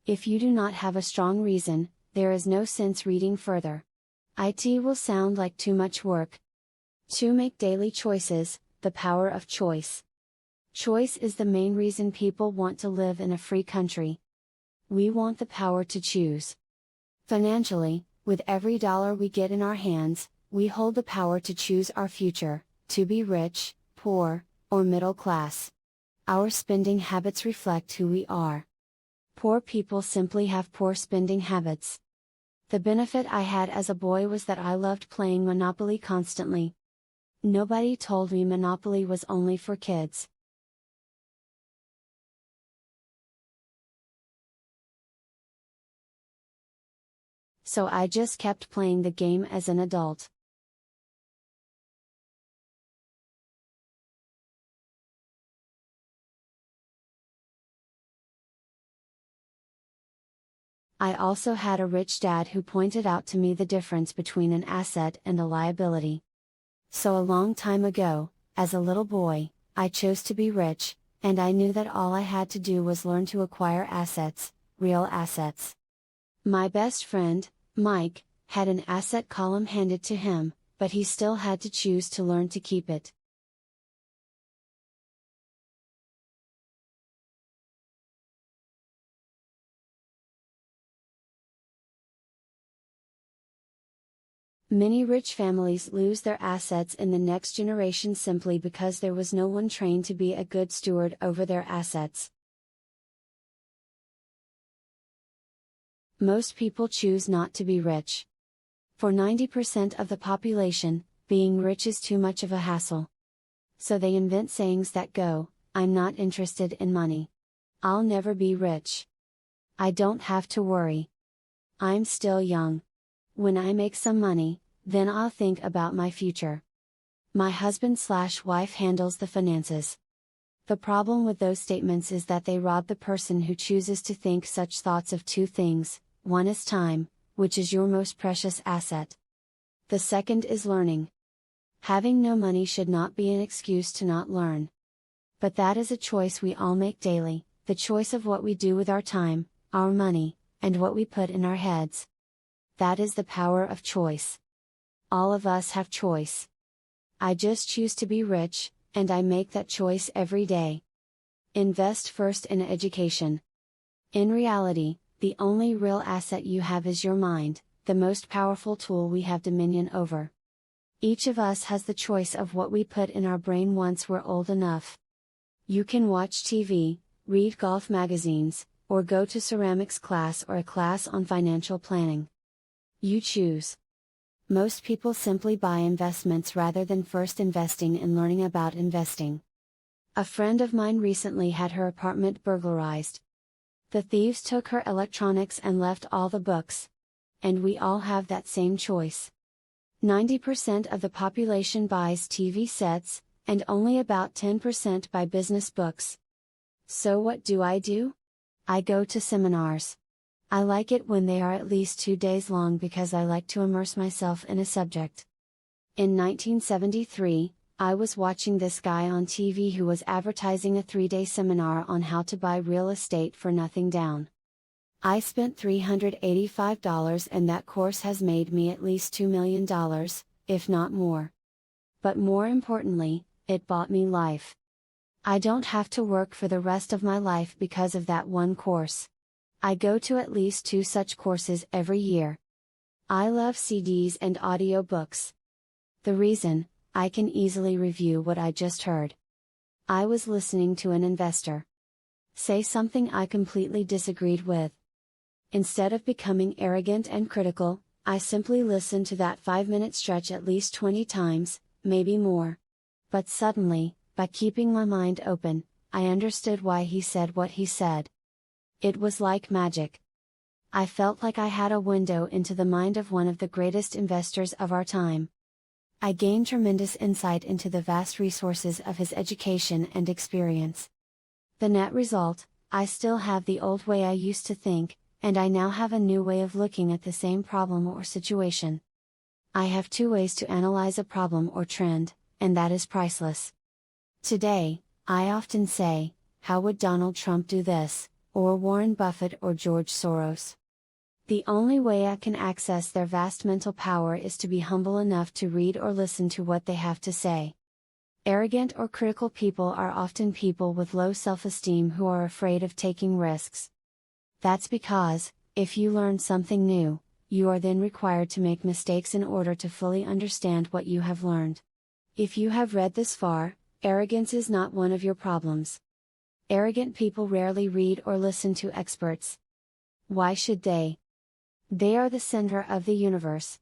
If you do not have a strong reason, there is no sense reading further. It will sound like too much work. To make daily choices, the power of choice. Choice is the main reason people want to live in a free country. We want the power to choose. Financially, with every dollar we get in our hands, we hold the power to choose our future, to be rich, poor, or middle class. Our spending habits reflect who we are. Poor people simply have poor spending habits. The benefit I had as a boy was that I loved playing Monopoly constantly. Nobody told me Monopoly was only for kids. So I just kept playing the game as an adult. I also had a rich dad who pointed out to me the difference between an asset and a liability. So a long time ago, as a little boy, I chose to be rich, and I knew that all I had to do was learn to acquire assets, real assets. My best friend, Mike, had an asset column handed to him, but he still had to choose to learn to keep it. Many rich families lose their assets in the next generation simply because there was no one trained to be a good steward over their assets. Most people choose not to be rich. For 90% of the population, being rich is too much of a hassle. So they invent sayings that go, "I'm not interested in money. I'll never be rich. I don't have to worry. I'm still young. When I make some money, then I'll think about my future. My husband/wife handles the finances." The problem with those statements is that they rob the person who chooses to think such thoughts of two things: one is time, which is your most precious asset. The second is learning. Having no money should not be an excuse to not learn. But that is a choice we all make daily, the choice of what we do with our time, our money, and what we put in our heads. That is the power of choice. All of us have choice. I just choose to be rich, and I make that choice every day. Invest first in education. In reality, the only real asset you have is your mind, the most powerful tool we have dominion over. Each of us has the choice of what we put in our brain once we're old enough. You can watch TV, read golf magazines, or go to ceramics class or a class on financial planning. You choose. Most people simply buy investments rather than first investing and learning about investing. A friend of mine recently had her apartment burglarized. The thieves took her electronics and left all the books. And we all have that same choice. 90% of the population buys TV sets, and only about 10% buy business books. So what do? I go to seminars. I like it when they are at least 2 days long because I like to immerse myself in a subject. In 1973, I was watching this guy on TV who was advertising a 3-day seminar on how to buy real estate for nothing down. I spent $385 and that course has made me at least $2 million, if not more. But more importantly, it bought me life. I don't have to work for the rest of my life because of that one course. I go to at least 2 such courses every year. I love CDs and audiobooks. The reason, I can easily review what I just heard. I was listening to an investor say something I completely disagreed with. Instead of becoming arrogant and critical, I simply listened to that 5-minute stretch at least 20 times, maybe more. But suddenly, by keeping my mind open, I understood why he said what he said. It was like magic. I felt like I had a window into the mind of one of the greatest investors of our time. I gained tremendous insight into the vast resources of his education and experience. The net result, I still have the old way I used to think, and I now have a new way of looking at the same problem or situation. I have 2 ways to analyze a problem or trend, and that is priceless. Today, I often say, how would Donald Trump do this? or Warren Buffett or George Soros. The only way I can access their vast mental power is to be humble enough to read or listen to what they have to say. Arrogant or critical people are often people with low self-esteem who are afraid of taking risks. That's because, if you learn something new, you are then required to make mistakes in order to fully understand what you have learned. If you have read this far, arrogance is not one of your problems. Arrogant people rarely read or listen to experts. Why should they? They are the center of the universe.